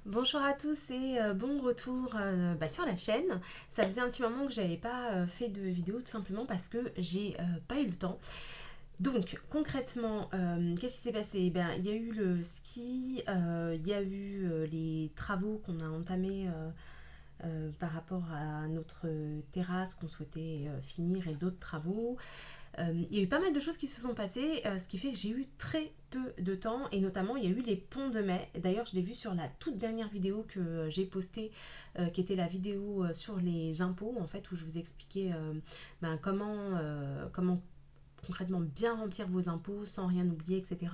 Bonjour à tous et bon retour sur la chaîne. Ça faisait un petit moment que j'avais pas fait de vidéo tout simplement parce que j'ai pas eu le temps. Donc concrètement, qu'est-ce qui s'est passé? Il y a eu le ski, il y a eu les travaux qu'on a entamés par rapport à notre terrasse qu'on souhaitait finir et d'autres travaux. Il y a eu pas mal de choses qui se sont passées, ce qui fait que j'ai eu très peu de temps et notamment il y a eu les ponts de mai. D'ailleurs, je l'ai vu sur la toute dernière vidéo que j'ai postée, qui était la vidéo sur les impôts, en fait, où je vous expliquais comment concrètement bien remplir vos impôts sans rien oublier, etc.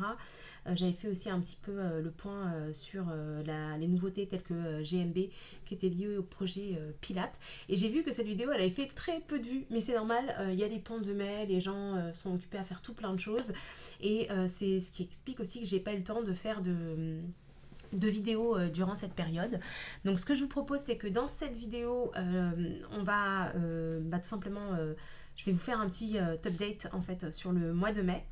J'avais fait aussi un petit peu le point sur les nouveautés telles que GMB qui étaient liées au projet Pilates. Et j'ai vu que cette vidéo, elle avait fait très peu de vues, mais c'est normal, il y a les ponts de mai, les gens sont occupés à faire tout plein de choses. Et c'est ce qui explique aussi que j'ai pas eu le temps de faire de vidéos durant cette période. Donc ce que je vous propose, c'est que dans cette vidéo, on va tout simplement, je vais vous faire un petit update en fait sur le mois de mai,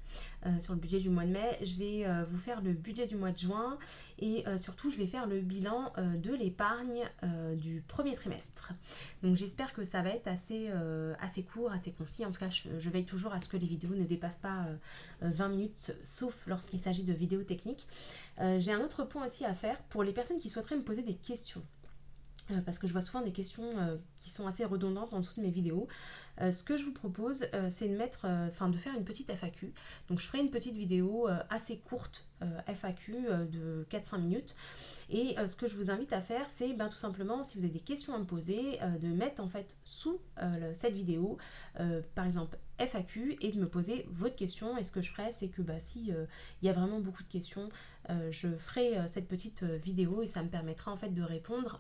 sur le budget du mois de mai. Je vais vous faire le budget du mois de juin et surtout je vais faire le bilan de l'épargne du premier trimestre. Donc j'espère que ça va être assez court, assez concis. En tout cas, je veille toujours à ce que les vidéos ne dépassent pas 20 minutes, sauf lorsqu'il s'agit de vidéos techniques. J'ai un autre point aussi à faire pour les personnes qui souhaiteraient me poser des questions. Parce que je vois souvent des questions qui sont assez redondantes en dessous de mes vidéos. Ce que je vous propose, c'est de faire une petite FAQ. Donc je ferai une petite vidéo assez courte FAQ de 4-5 minutes. Et ce que je vous invite à faire, c'est tout simplement, si vous avez des questions à me poser, de mettre en fait sous cette vidéo, par exemple FAQ, et de me poser votre question. Et ce que je ferai, c'est que si il y a vraiment beaucoup de questions, je ferai cette petite vidéo et ça me permettra en fait de répondre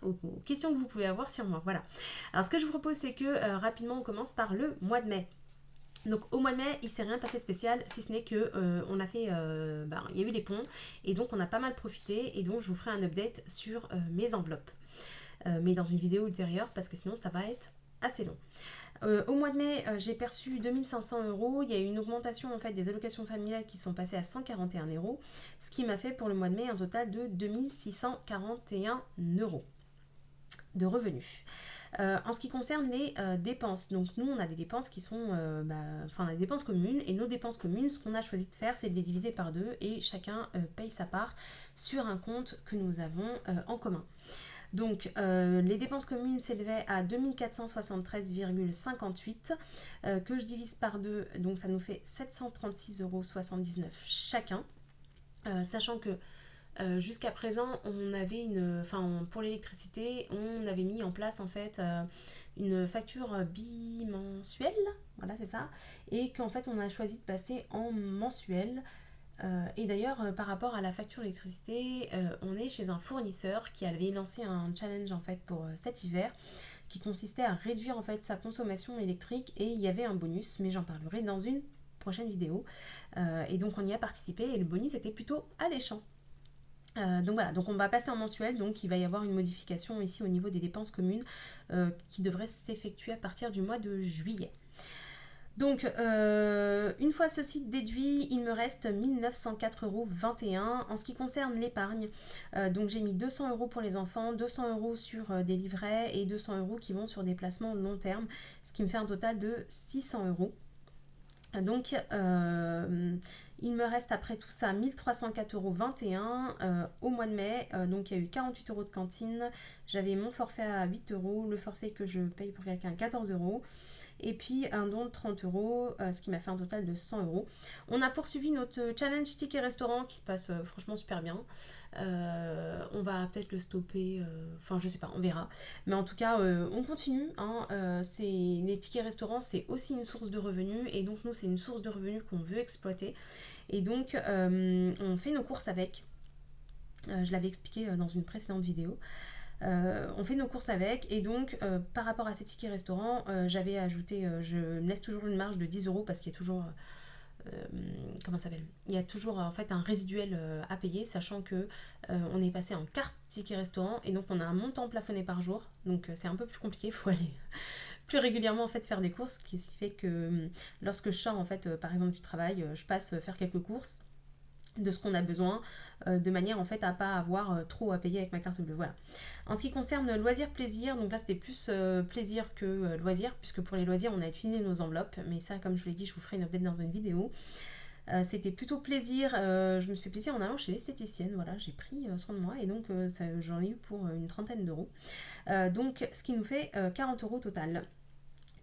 aux questions que vous pouvez avoir sur moi. Voilà. Alors ce que je vous propose, c'est que rapidement on commence par le mois de mai. Donc au mois de mai, il s'est rien passé de spécial, si ce n'est que on a fait, il y a eu les ponts et donc on a pas mal profité et donc je vous ferai un update sur mes enveloppes, mais dans une vidéo ultérieure parce que sinon ça va être assez long. Au mois de mai, j'ai perçu 2500 euros. Il y a eu une augmentation en fait des allocations familiales qui sont passées à 141 euros, ce qui m'a fait pour le mois de mai un total de 2641 euros de revenus. En ce qui concerne les dépenses, donc nous on a des dépenses qui sont, on a des dépenses communes et nos dépenses communes, ce qu'on a choisi de faire, c'est de les diviser par deux et chacun paye sa part sur un compte que nous avons en commun. Donc, les dépenses communes s'élevaient à 2473,58 que je divise par deux, donc ça nous fait 736,79 € chacun. Sachant que jusqu'à présent, pour l'électricité, on avait mis en place en fait une facture bimensuelle, voilà c'est ça, et qu'en fait on a choisi de passer en mensuel. Et d'ailleurs, par rapport à la facture d'électricité, on est chez un fournisseur qui avait lancé un challenge en fait pour cet hiver, qui consistait à réduire en fait sa consommation électrique et il y avait un bonus, mais j'en parlerai dans une prochaine vidéo. Et donc on y a participé et le bonus était plutôt alléchant. Donc voilà, donc on va passer en mensuel, donc il va y avoir une modification ici au niveau des dépenses communes qui devrait s'effectuer à partir du mois de juillet. Donc une fois ceci déduit, il me reste 1904,21 € en ce qui concerne l'épargne. Donc j'ai mis 200 € pour les enfants, 200 € sur des livrets et 200 € qui vont sur des placements long terme, ce qui me fait un total de 600 €. Donc, il me reste après tout ça 1304,21 € au mois de mai. Donc, il y a eu 48 € de cantine. J'avais mon forfait à 8 €, le forfait que je paye pour quelqu'un 14 €. Et puis un don de 30 €, ce qui m'a fait un total de 100 €. On a poursuivi notre challenge ticket restaurant qui se passe franchement super bien. On va peut-être le stopper, je sais pas, on verra. Mais en tout cas, on continue. Hein, les tickets restaurants, c'est aussi une source de revenus. Et donc, nous, c'est une source de revenus qu'on veut exploiter. Et donc, on fait nos courses avec. Je l'avais expliqué dans une précédente vidéo. On fait nos courses avec et donc par rapport à ces tickets restaurants, j'avais ajouté, je me laisse toujours une marge de 10 € parce qu'il y a toujours comment ça s'appelle, il y a toujours en fait un résiduel à payer, sachant que on est passé en carte ticket restaurant et donc on a un montant plafonné par jour, donc c'est un peu plus compliqué, il faut aller plus régulièrement en fait faire des courses, ce qui fait que lorsque je sors en fait par exemple du travail, je passe faire quelques courses. de ce qu'on a besoin, de manière en fait à pas avoir trop à payer avec ma carte bleue. Voilà. En ce qui concerne loisirs plaisir, donc là c'était plus plaisir que loisirs, puisque pour les loisirs on a utilisé nos enveloppes, mais ça comme je vous l'ai dit je vous ferai une update dans une vidéo. C'était plutôt plaisir, je me suis fait plaisir en allant chez l'esthéticienne, voilà, j'ai pris soin de moi et donc j'en ai eu pour une trentaine d'euros. Donc ce qui nous fait 40 euros total.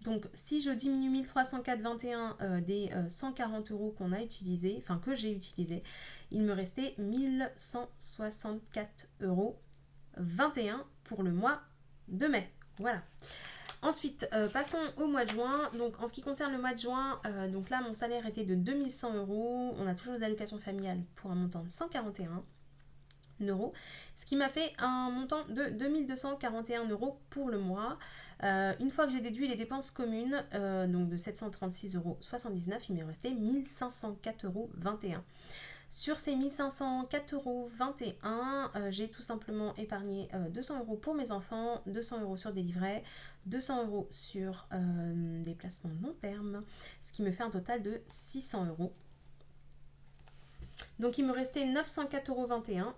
Donc si je diminue 1304,21 des 140 euros qu'on a utilisé, enfin que j'ai utilisé, il me restait 1164 euros 21 pour le mois de mai. Voilà. Ensuite, passons au mois de juin. Donc, en ce qui concerne le mois de juin, donc là, mon salaire était de 2100 euros. On a toujours des allocations familiales pour un montant de 141 euros. Ce qui m'a fait un montant de 2241 euros pour le mois. Une fois que j'ai déduit les dépenses communes, donc de 736,79 euros, il m'est resté 1504,21 euros. Sur ces 1504,21 euros, j'ai tout simplement épargné 200 euros pour mes enfants, 200 euros sur des livrets, 200 euros sur des placements long terme, ce qui me fait un total de 600 euros. Donc il me restait 904,21 euros.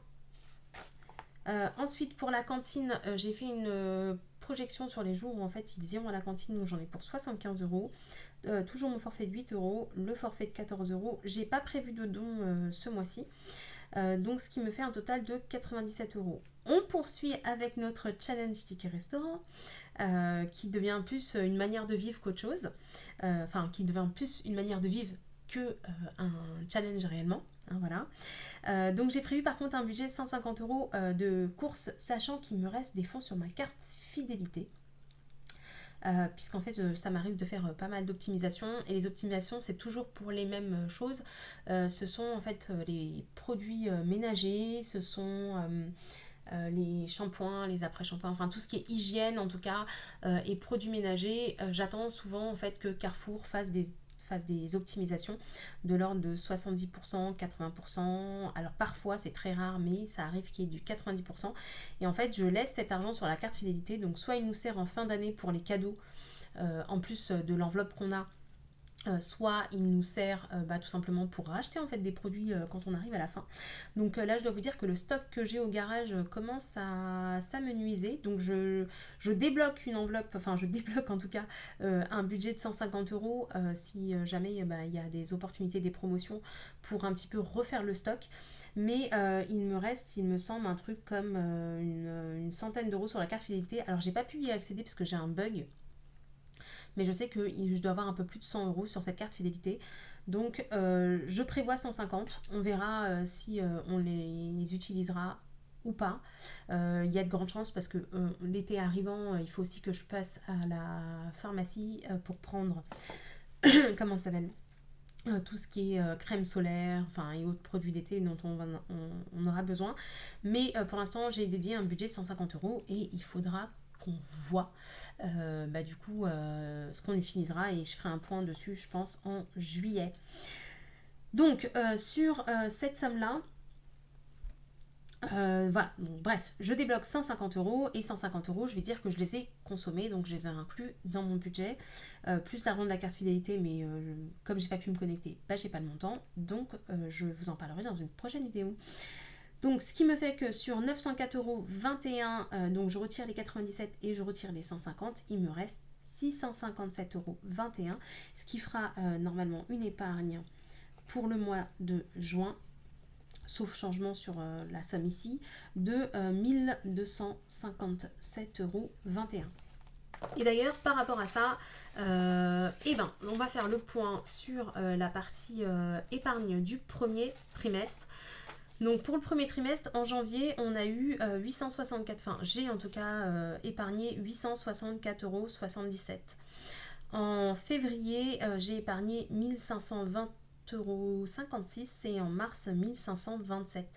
Ensuite pour la cantine, j'ai fait une projection sur les jours où en fait ils iront à la cantine, donc j'en ai pour 75 euros. Toujours mon forfait de 8 euros, le forfait de 14 euros. J'ai pas prévu de don ce mois-ci. Donc ce qui me fait un total de 97 euros. On poursuit avec notre challenge ticket restaurant qui devient plus une manière de vivre qu'autre chose. Enfin, qui devient plus une manière de vivre que un challenge réellement. Hein, voilà. Donc j'ai prévu par contre un budget de 150 euros de courses, sachant qu'il me reste des fonds sur ma carte fidélité. Puisqu'en fait ça m'arrive de faire pas mal d'optimisations et les optimisations c'est toujours pour les mêmes choses. Ce sont en fait les produits ménagers, ce sont les shampoings, les après-shampoings, enfin tout ce qui est hygiène en tout cas et produits ménagers. J'attends souvent en fait que Carrefour fasse des optimisations de l'ordre de 70%, 80%. Alors parfois c'est très rare mais ça arrive qu'il y ait du 90%. Et en fait je laisse cet argent sur la carte fidélité. Donc soit il nous sert en fin d'année pour les cadeaux en plus de l'enveloppe qu'on a. Soit il nous sert tout simplement pour racheter en fait des produits quand on arrive à la fin. Donc là je dois vous dire que le stock que j'ai au garage commence à s'amenuiser. Donc je débloque une enveloppe, enfin je débloque en tout cas un budget de 150 euros si jamais il y a des opportunités, des promotions pour un petit peu refaire le stock. Mais il me reste, il me semble, un truc comme une centaine d'euros sur la carte fidélité. Alors j'ai pas pu y accéder parce que j'ai un bug. Mais je sais que je dois avoir un peu plus de 100 euros sur cette carte fidélité. Donc je prévois 150. On verra si on les utilisera ou pas. Il y a de grandes chances parce que l'été arrivant, il faut aussi que je passe à la pharmacie pour prendre comment ça s'appelle tout ce qui est crème solaire et autres produits d'été dont on aura besoin. Mais pour l'instant, j'ai dédié un budget de 150 euros et il faudra qu'on voit du coup ce qu'on utilisera et je ferai un point dessus je pense en juillet. Donc sur cette somme là voilà, bon, bref, je débloque 150 euros et 150 euros, je vais dire que je les ai consommés, donc je les ai inclus dans mon budget, plus l'argent de la carte fidélité, mais comme j'ai pas pu me connecter, j'ai pas le montant, donc je vous en parlerai dans une prochaine vidéo. Donc ce qui me fait que sur 904,21 euros, donc je retire les 97 et je retire les 150, il me reste 657,21 euros, ce qui fera normalement une épargne pour le mois de juin, sauf changement sur la somme ici, de 1257,21 euros. Et d'ailleurs, par rapport à ça, on va faire le point sur la partie épargne du premier trimestre. Donc pour le premier trimestre, en janvier, on a eu 864, enfin j'ai en tout cas épargné 864,77 euros. En février, j'ai épargné 1520,56 euros et en mars 1527.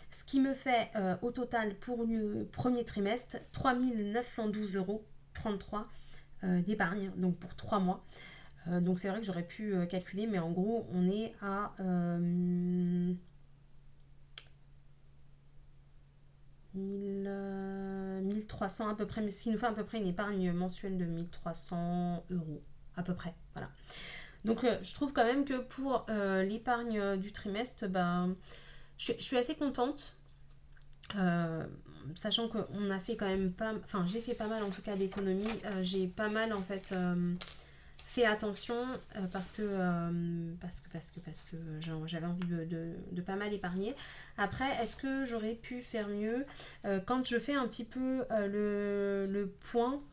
Ce qui me fait au total pour le premier trimestre 3912,33 euros d'épargne, donc pour 3 mois. Donc c'est vrai que j'aurais pu calculer, mais en gros on est à 1300 à peu près, mais ce qui nous fait à peu près une épargne mensuelle de 1300 euros à peu près, voilà. Donc je trouve quand même que pour l'épargne du trimestre, ben, je suis assez contente. Euh, Sachant qu'on a fait quand même pas, enfin j'ai fait pas mal en tout cas d'économies, j'ai pas mal en fait fait attention parce que j'avais envie de pas mal épargner. Après, est-ce que j'aurais pu faire mieux? Quand je fais un petit peu le point,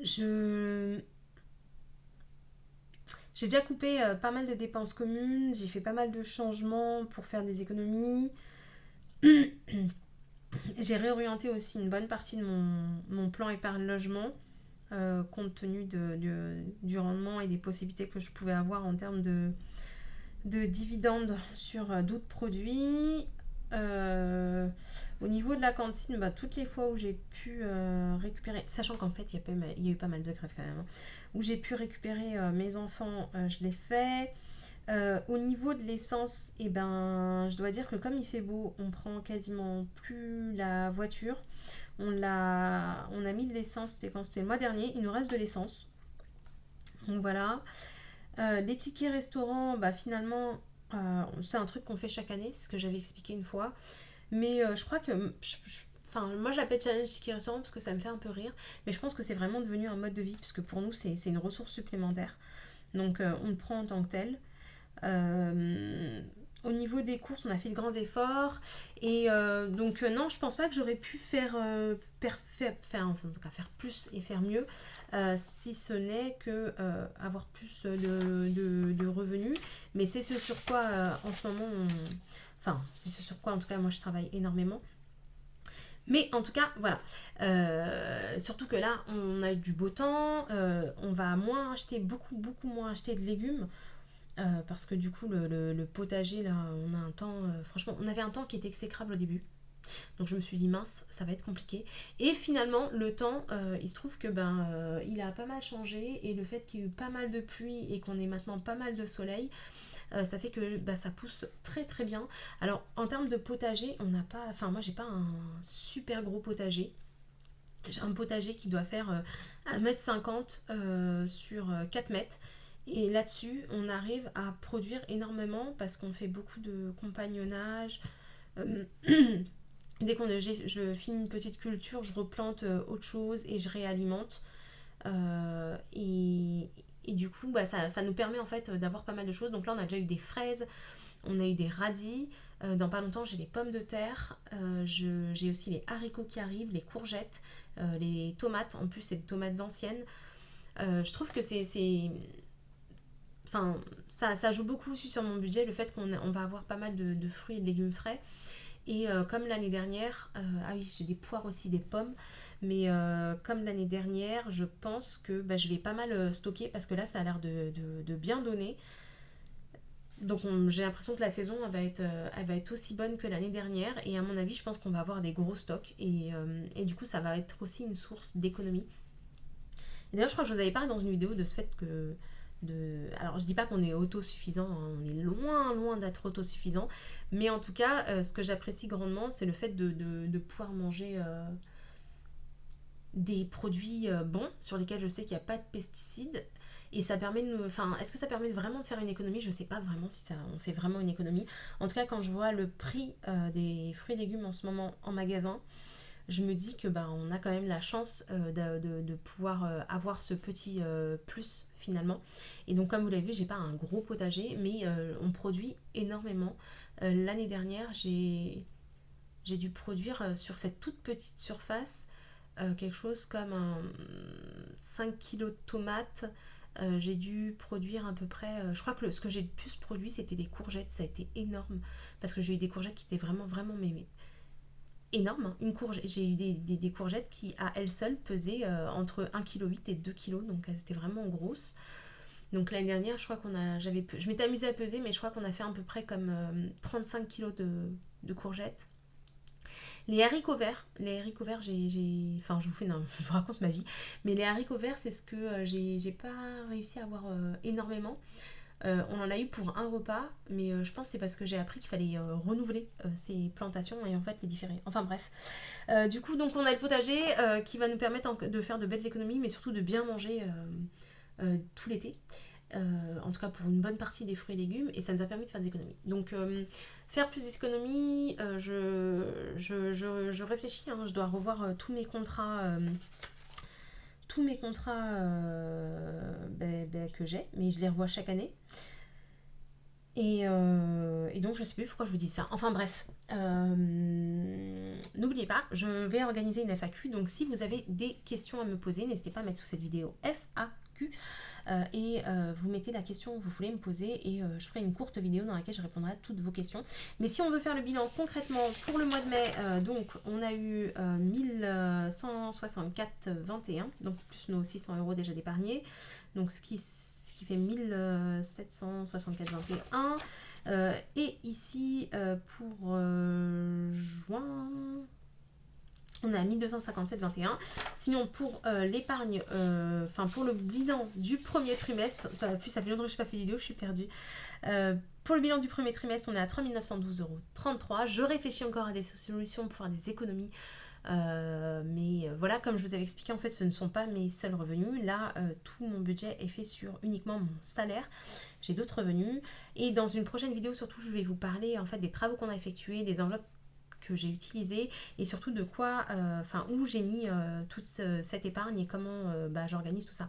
je j'ai déjà coupé pas mal de dépenses communes, j'ai fait pas mal de changements pour faire des économies. J'ai réorienté aussi une bonne partie de mon plan épargne logement, compte tenu du rendement et des possibilités que je pouvais avoir en termes de dividendes sur d'autres produits. Euh, Au niveau de la cantine, bah, toutes les fois où j'ai pu récupérer, sachant qu'en fait il y a eu pas mal de grèves quand même, hein, où j'ai pu récupérer mes enfants, je l'ai fait. Au niveau de l'essence, eh ben, je dois dire que comme il fait beau, on prend quasiment plus la voiture. On a mis de l'essence, c'était quand? C'était le mois dernier, il nous reste de l'essence. Donc voilà. Les tickets restaurants, bah finalement, c'est un truc qu'on fait chaque année, c'est ce que j'avais expliqué une fois. Mais je crois que. Enfin, moi j'appelle challenge ticket restaurant parce que ça me fait un peu rire. Mais je pense que c'est vraiment devenu un mode de vie, puisque pour nous c'est une ressource supplémentaire. Donc on le prend en tant que tel. Euh, Au niveau des courses, on a fait de grands efforts. Et donc, non, je pense pas que j'aurais pu enfin, en tout cas, faire plus et faire mieux, si ce n'est que avoir plus de revenus. Mais c'est ce sur quoi, en ce moment, enfin, c'est ce sur quoi, en tout cas, moi, je travaille énormément. Mais en tout cas, voilà. Surtout que là, on a du beau temps, on va moins acheter, beaucoup, beaucoup moins acheter de légumes. Parce que du coup, le potager, là, on a un temps. Franchement, on avait un temps qui était exécrable au début. Donc je me suis dit, mince, ça va être compliqué. Et finalement, le temps, il se trouve que il a pas mal changé. Et le fait qu'il y ait eu pas mal de pluie et qu'on ait maintenant pas mal de soleil, ça fait que ça pousse très très bien. Alors, en termes de potager, on n'a pas. Enfin, moi, j'ai pas un super gros potager. J'ai un potager qui doit faire 1,50 m sur 4 mètres. Et là-dessus, on arrive à produire énormément parce qu'on fait beaucoup de compagnonnage. Euh, Dès que je finis une petite culture, je replante autre chose et je réalimente. Et du coup, ça nous permet en fait d'avoir pas mal de choses. Donc là, on a déjà eu des fraises, on a eu des radis. Dans pas longtemps, j'ai les pommes de terre. J'ai aussi les haricots qui arrivent, les courgettes, les tomates. En plus, c'est des tomates anciennes. Je trouve que enfin, ça joue beaucoup aussi sur mon budget, le fait qu'on va avoir pas mal de fruits et de légumes frais. Et comme l'année dernière, ah oui, j'ai des poires aussi, des pommes. Mais comme l'année dernière, je pense que je vais pas mal stocker parce que là, ça a l'air de bien donner. Donc j'ai l'impression que la saison elle va être aussi bonne que l'année dernière. Et à mon avis, je pense qu'on va avoir des gros stocks. Et du coup, ça va être aussi une source d'économie. Et d'ailleurs, je crois que je vous avais parlé dans une vidéo de ce fait que. Alors, je dis pas qu'on est autosuffisant, hein, on est loin, loin d'être autosuffisant. Mais en tout cas, ce que j'apprécie grandement, c'est le fait de pouvoir manger des produits bons sur lesquels je sais qu'il n'y a pas de pesticides. Et ça permet enfin, est-ce que ça permet vraiment de faire une économie? Je sais pas vraiment si ça, on fait vraiment une économie. En tout cas, quand je vois le prix des fruits et légumes en ce moment en magasin, je me dis que on a quand même la chance de pouvoir avoir ce petit plus finalement. Et donc comme vous l'avez vu, j'ai pas un gros potager, mais on produit énormément. L'année dernière, j'ai dû produire sur cette toute petite surface quelque chose comme 5 kilos de tomates. J'ai dû produire à peu près, je crois que ce que j'ai le plus produit c'était des courgettes, ça a été énorme parce que j'ai eu des courgettes qui étaient vraiment vraiment énorme. J'ai eu des courgettes qui, à elles seules, pesaient entre 1,8 kg et 2 kg, donc elles étaient vraiment grosses. Donc l'année dernière, je crois je m'étais amusée à peser, mais je crois qu'on a fait à peu près comme 35 kilos de courgettes. Les haricots verts, enfin, non, je vous raconte ma vie, mais les haricots verts, c'est ce que j'ai pas réussi à avoir énormément. On en a eu pour un repas, mais je pense que c'est parce que j'ai appris qu'il fallait renouveler ces plantations et en fait les différer. Enfin bref. Du coup, donc on a le potager qui va nous permettre de faire de belles économies, mais surtout de bien manger tout l'été. En tout cas pour une bonne partie des fruits et légumes, et ça nous a permis de faire des économies. Donc faire plus d'économies, je réfléchis, hein, je dois revoir tous mes contrats que j'ai, mais je les revois chaque année. Et donc je sais plus pourquoi je vous dis ça. Enfin bref, n'oubliez pas, je vais organiser une FAQ. Donc si vous avez des questions à me poser, n'hésitez pas à mettre sous cette vidéo FAQ. Vous mettez la question que vous voulez me poser et je ferai une courte vidéo dans laquelle je répondrai à toutes vos questions. Mais si on veut faire le bilan concrètement pour le mois de mai, donc on a eu 1164,21, donc plus nos 600 € déjà d'épargnés, donc ce qui fait 1764,21. Et ici pour juin, on a 1257,21. Sinon, pour l'épargne, pour le bilan du premier trimestre, ça fait longtemps que je n'ai pas fait de vidéo, je suis perdue. Pour le bilan du premier trimestre, on est à 3912,33 €. Je réfléchis encore à des solutions pour faire des économies. Mais voilà, comme je vous avais expliqué, en fait, ce ne sont pas mes seuls revenus. Là, tout mon budget est fait sur uniquement mon salaire. J'ai d'autres revenus. Et dans une prochaine vidéo, surtout, je vais vous parler en fait des travaux qu'on a effectués, des enveloppes que j'ai utilisé et surtout de quoi, où j'ai mis toute cette épargne et comment j'organise tout ça.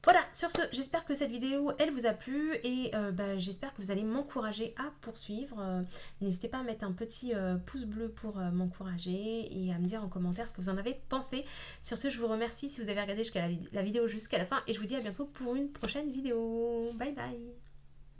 Voilà, sur ce, j'espère que cette vidéo, elle vous a plu et j'espère que vous allez m'encourager à poursuivre. N'hésitez pas à mettre un petit pouce bleu pour m'encourager et à me dire en commentaire ce que vous en avez pensé. Sur ce, je vous remercie si vous avez regardé la vidéo jusqu'à la fin et je vous dis à bientôt pour une prochaine vidéo. Bye bye!